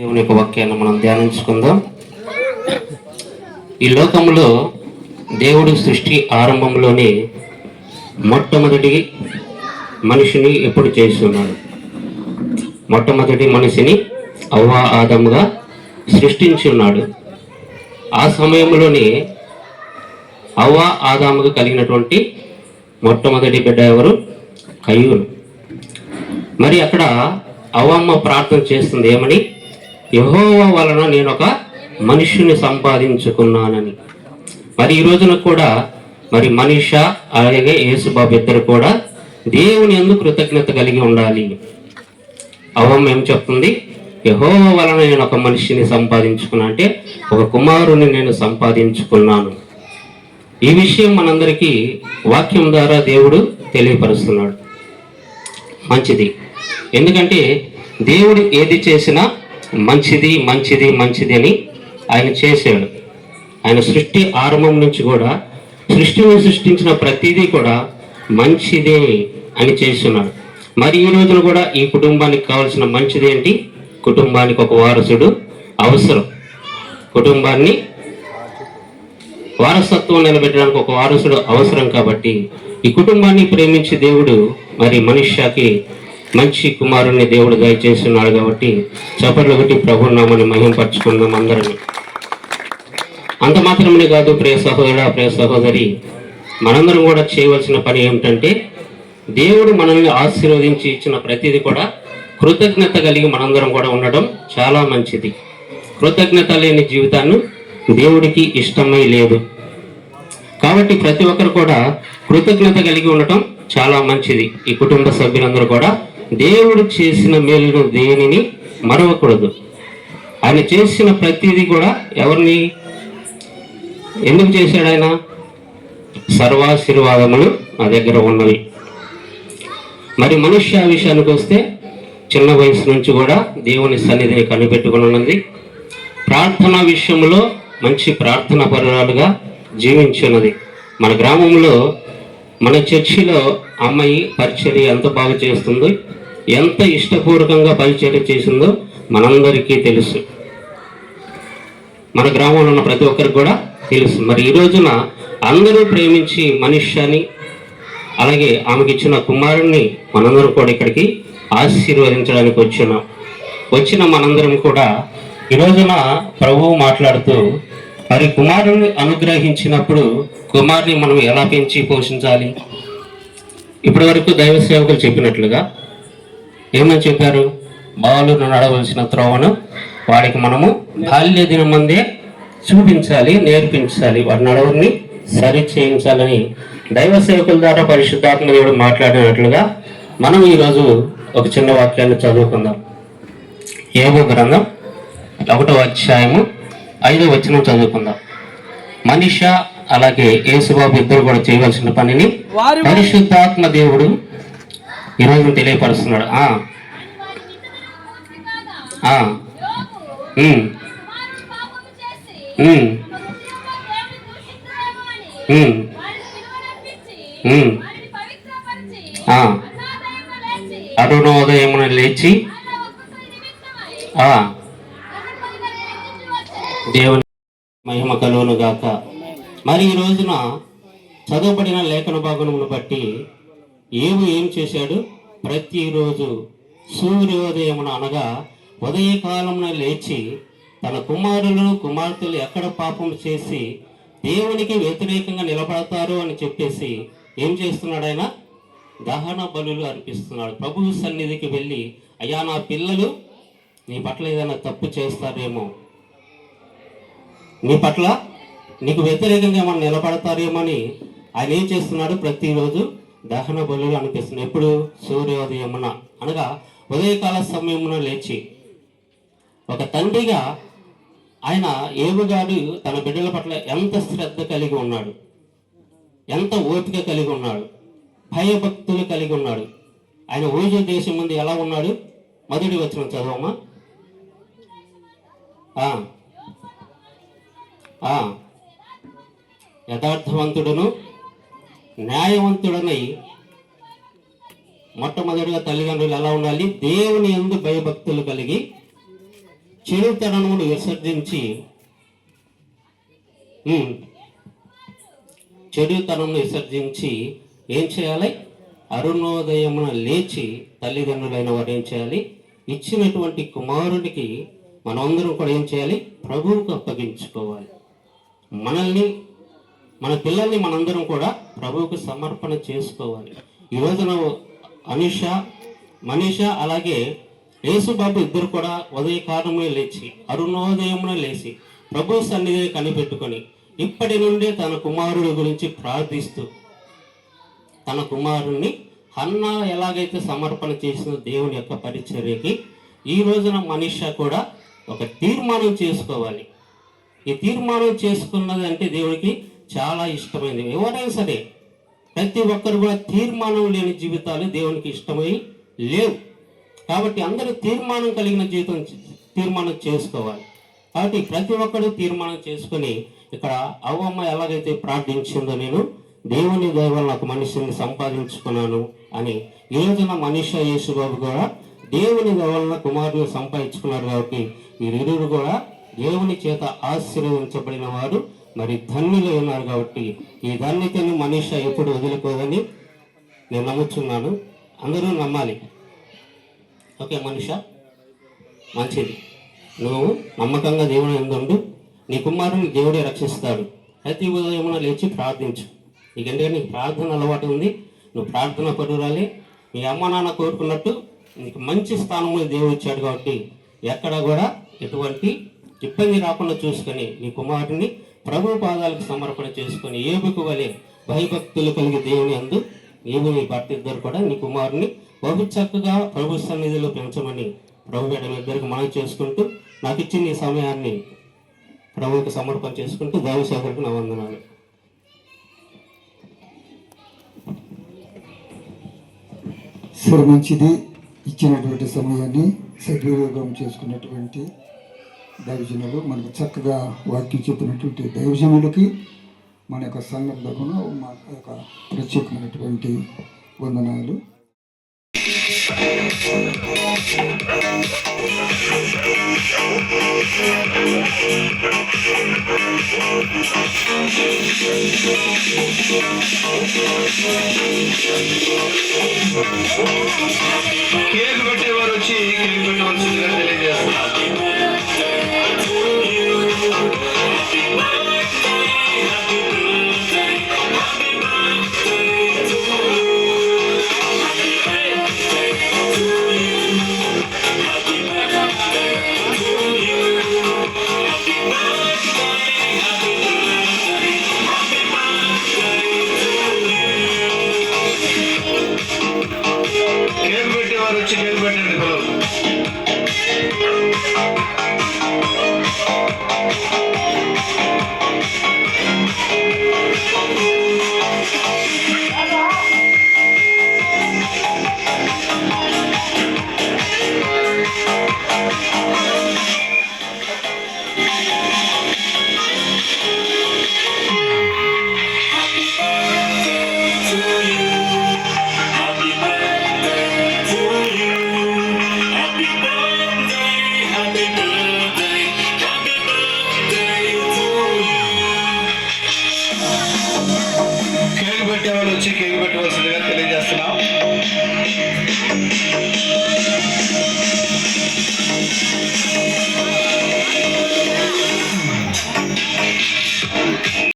దేవుని యొక్క వాక్యాన్ని మనం ధ్యానించుకుందాం. ఈ లోకంలో దేవుడు సృష్టి ఆరంభంలోనే మొట్టమొదటి మనిషిని ఎప్పుడు చేస్తున్నాడు? మొట్టమొదటి మనిషిని అవ్వా ఆదముగా సృష్టించి ఉన్నాడు. ఆ సమయంలోనే అవ్వా ఆదాముగా కలిగినటువంటి మొట్టమొదటి బిడ్డ ఎవరు? కయ్యూను. మరి అక్కడ అవ్వమ్మ ప్రార్థన చేస్తుంది ఏమని? యెహోవా వలన నేను ఒక మనుష్యుని సంపాదించుకున్నానని. మరి ఈ రోజున కూడా మరి మనిష అలాగే యేసుబాబు ఇద్దరు కూడా దేవుని యందు కృతజ్ఞత కలిగి ఉండాలి. అవ్వమ్మ ఏం చెప్తుంది? యెహోవా వలన నేను ఒక మనిషిని సంపాదించుకున్నా, అంటే ఒక కుమారుని నేను సంపాదించుకున్నాను. ఈ విషయం మనందరికీ వాక్యం ద్వారా దేవుడు తెలియపరుస్తున్నాడు. మంచిది. ఎందుకంటే దేవుడు ఏది చేసినా మంచిది మంచిది మంచిది అని ఆయన చేశాడు. ఆయన సృష్టి ఆరంభం నుంచి కూడా సృష్టిని సృష్టించిన ప్రతిదీ కూడా మంచిదే అని చేస్తున్నాడు. మరి ఈ రోజున కూడా ఈ కుటుంబానికి కావాల్సిన మంచిది ఏంటి? కుటుంబానికి ఒక వారసుడు అవసరం. కుటుంబాన్ని వారసత్వం నిలబెట్టడానికి ఒక వారసుడు అవసరం. కాబట్టి ఈ కుటుంబాన్ని ప్రేమించి దేవుడు మరి మనుష్యకి మంచి కుమారుణ్ణి దేవుడు దయచేస్తున్నాడు. కాబట్టి చప్పట్లు కొట్టి ప్రభు నామని మహింపరచుకుందాం అందరం. అంత మాత్రమే కాదు ప్రియ సహోదరుడా, ప్రియ సహోదరి, మనందరం కూడా చేయవలసిన పని ఏమిటంటే దేవుడు మనల్ని ఆశీర్వదించి ఇచ్చిన ప్రతిదీ కూడా కృతజ్ఞత కలిగి మనందరం కూడా ఉండడం చాలా మంచిది. కృతజ్ఞత లేని జీవితాన్ని దేవుడికి ఇష్టమై లేదు. కాబట్టి ప్రతి ఒక్కరు కూడా కృతజ్ఞత కలిగి ఉండటం చాలా మంచిది. ఈ కుటుంబ సభ్యులందరూ కూడా దేవుడు చేసిన మేలును దేనిని మరవకూడదు. ఆయన చేసిన ప్రతిదీ కూడా ఎవరిని ఎందుకు చేశాడు? ఆయన సర్వాశీర్వాదములు నా దగ్గర ఉన్నవి. మరి మనుష్య విషయానికి వస్తే చిన్న వయసు నుంచి కూడా దేవుని సన్నిధిని కనిపెట్టుకుని ఉన్నది. ప్రార్థన విషయంలో మంచి ప్రార్థన పరురాలుగా జీవించున్నది. మన గ్రామంలో మన చర్చిలో అమ్మాయి పరిచర్య ఎంత బాగా చేస్తుందో, ఎంత ఇష్టపూర్వకంగా పరిచర్య చేసిందో మనందరికీ తెలుసు. మన గ్రామంలో ఉన్న ప్రతి ఒక్కరికి కూడా తెలుసు. మరి ఈ రోజున అందరూ ప్రేమించి మనుష్యాన్ని అలాగే ఆమెకి ఇచ్చిన కుమారుణ్ణి మనందరం కూడా ఇక్కడికి ఆశీర్వదించడానికి వచ్చిన మనందరం కూడా ఈ రోజున ప్రభువు మాట్లాడుతూ మరి కుమారుని అనుగ్రహించినప్పుడు కుమారుని మనం ఎలా పెంచి పోషించాలి? ఇప్పటి వరకు దైవ సేవకులు చెప్పినట్లుగా ఏమని చెప్పారు? బాలును నడవలసిన త్రోవను వాడికి మనము బాల్య దినం మందే చూపించాలి, నేర్పించాలి, వాడి నడవని సరి చేయించాలని దైవ సేవకుల ద్వారా పరిశుద్ధాత్మ దేవుడు మాట్లాడినట్లుగా మనం ఈరోజు ఒక చిన్న వాక్యాన్ని చదువుకుందాం. యోబు గ్రంథం 1వ అధ్యాయము 5వ వచనం చదువుకుందాం. మనిష అలాగే యేసుబాబు ఇద్దరు కూడా చేయవలసిన పనిని పరిశుద్ధాత్మ దేవుడు ఈరోజు తెలియపరుస్తున్నాడు. అరుణోదయమున లేచి దేవుని మహిమ కలుగును గాక. మరి ఈ రోజున చదవబడిన లేఖన భాగమును బట్టి ఏం చేశాడు? ప్రతిరోజు సూర్యోదయమున అనగా ఉదయకాలమున లేచి తన కుమారులను కుమార్తెలు ఎక్కడ పాపం చేసి దేవునికి వ్యతిరేకంగా నిలబడతారు అని చెప్పేసి ఏం చేస్తున్నాడు? ఆయన దహన బలులు అర్పిస్తున్నాడు. ప్రభువు సన్నిధికి వెళ్ళి, అయ్యా నా పిల్లలు నీ పట్ల ఏదైనా తప్పు చేస్తారేమో, నీ పట్ల నీకు వ్యతిరేకంగా ఏమన్నా నిలబడతారేమో అని ఆయన ఏం చేస్తున్నాడు? ప్రతిరోజు దహన బలులు అనిపిస్తున్నాడు. ఎప్పుడు? సూర్యోదయమున అనగా ఉదయకాల సమయమున లేచి. ఒక తండ్రిగా ఆయన ఏబుగాడు తన బిడ్డల పట్ల ఎంత శ్రద్ధ కలిగి ఉన్నాడు, ఎంత ఓపిక కలిగి ఉన్నాడు, భయభక్తులు కలిగి ఉన్నాడు. ఆయన ఊజు దేశం ముందు ఎలా ఉన్నాడు? మొదటి వచనం చదవమ్మా. యథార్థవంతుడును న్యాయవంతుడనై మొట్టమొదటిగా తల్లిదండ్రులు ఎలా ఉండాలి? దేవుని యందు భయభక్తులు కలిగి చెడుతనమును విసర్జించి చెడుతనమును విసర్జించి ఏం చేయాలి? అరుణోదయమున లేచి తల్లిదండ్రులైన వారు ఏం చేయాలి? ఇచ్చినటువంటి కుమారునికి మనమందరం కూడా ఏం చేయాలి? ప్రభువుకు అప్పగించుకోవాలి. మనల్ని, మన పిల్లల్ని మనందరం కూడా ప్రభువుకు సమర్పణ చేసుకోవాలి. ఈ రోజున మనీష అలాగే యేసుబాబు ఇద్దరు కూడా ఉదయకాలమే లేచి అరుణోదయమున లేచి ప్రభు సన్నిధిని కనిపెట్టుకొని ఇప్పటి నుండే తన కుమారుడి గురించి ప్రార్థిస్తూ తన కుమారుణ్ణి హన్నా ఎలాగైతే సమర్పణ చేసిన దేవుని యొక్క పరిచర్యకి ఈ రోజున మనీష కూడా ఒక తీర్మానం చేసుకోవాలి. ఈ తీర్మానం చేసుకున్నది అంటే దేవుడికి చాలా ఇష్టమైనది. ఎవరైనా సరే ప్రతి ఒక్కరు కూడా తీర్మానం లేని జీవితాలు దేవునికి ఇష్టమై లేవు. కాబట్టి అందరూ తీర్మానం కలిగిన జీవితం తీర్మానం చేసుకోవాలి. కాబట్టి ప్రతి ఒక్కరు తీర్మానం చేసుకొని ఇక్కడ అవ్వమ్మ ఎలాగైతే ప్రార్థించిందో నేను దేవుని దయ వల్ల ఒక మనిషిని సంపాదించుకున్నాను అని ఈ రోజున మనీష యేసుబాబు కూడా దేవుని దయ వలన కుమారుని సంపాదించుకున్నారు. కాబట్టి వీరిరువురు కూడా దేవుని చేత ఆశీర్వదించబడిన వారు, మరి ధన్యులు ఉన్నారు. కాబట్టి ఈ ధన్యతను మనీష ఎప్పుడు వదులుకోదని నేను నమ్ముచున్నాను. అందరూ నమ్మాలి. ఓకే మనీష, మంచిది. నువ్వు నమ్మకంగా దేవుని యందు నీ కుమారుని దేవుడే రక్షిస్తాడు. ప్రతి ఉదయమున లేచి ప్రార్థించు. ఎందుకంటే నీకు ప్రార్థన అలవాటు ఉంది, నువ్వు ప్రార్థన పరురాలి. మీ అమ్మ నాన్న కోరుకున్నట్టు నీకు మంచి స్థానంలో దేవుడు ఇచ్చాడు. కాబట్టి ఎక్కడ కూడా ఎటువంటి ఇబ్బంది రాకుండా చూసుకొని నీ కుమారుని ప్రభు పాదాలకు సమర్పణ చేసుకొని ఏబుకు వలె భయభక్తులు కలిగి దేవుని అందు నీవు నీ భర్త ఇద్దరు కూడా నీ కుమారుని బహు చక్కగా ప్రభు సన్నిధిలో పెంచమని ప్రభు బిడ్డల ఇద్దరికి మనవి చేసుకుంటూ నాకు ఇచ్చిన ఈ సమయాన్ని ప్రభువుకి సమర్పణ చేసుకుంటూ దైవ సేవకులకు నా వందనాలు. సరే, మంచిది. ఇచ్చినటువంటి సమయాన్ని సద్వినియోగం చేసుకున్నటువంటి దైవజనులు, మనకు చక్కగా వాక్యం చెప్పినటువంటి దైవజనులకి మన యొక్క సంఘం తరఫున మా యొక్క ప్రత్యేకమైనటువంటి వందనాలు. కేక్ పెట్టేవారు వచ్చి కేక్ పెట్టవలసిందిగా తెలియజేస్తున్నారు.